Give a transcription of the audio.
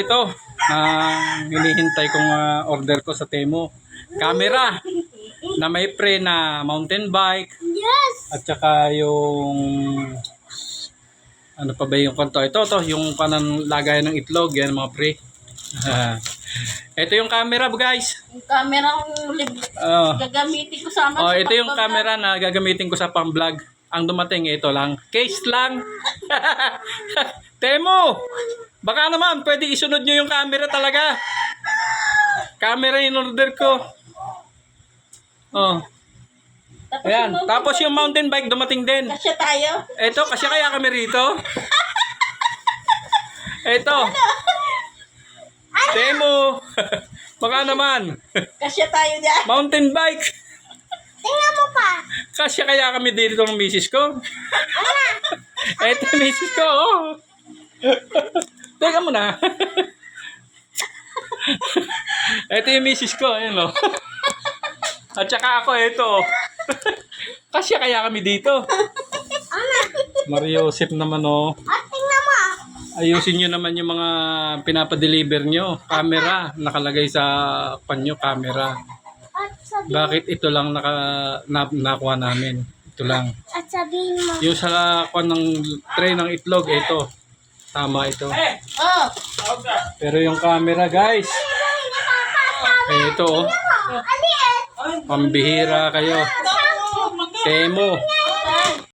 ito, hinihintay kong order ko sa Temu. Camera na may pre na mountain bike. Yes! At saka yung ano pa ba yung kanto? Ito, yung panang lagay ng itlog. Yan mga pre. Ito yung camera guys. Yung camera kong gagamitin ko sa Ito yung camera na gagamitin ko sa pang-vlog. Ang dumating ito lang. Case lang. Temu! Baka naman, pwede isunod nyo yung camera talaga. Camera in order ko. Ayan. Tapos yung mountain bike dumating din. Kasya tayo. Ito, kasi kaya kami rito. Ito. Temu. Baka naman. Kasya tayo dyan. Mountain bike. Tingnan mo pa. Kasi kaya kami dito ng misis ko. Ito yung misis ko, Teka mo na. Ito yung misis ko, ayun At saka ako, ito. Kasi kaya kami dito. Mariosep naman, Tingnan mo. Ayusin nyo naman yung mga pinapadeliver nyo. Camera, nakalagay sa panyo, camera. Bakit ito lang nakuha namin? Ito lang. At sabihin mo. Yung sa kwan ng tray ng itlog, ito. Tama ito. Pero yung camera, guys. Ito, pambihira kayo. Temu.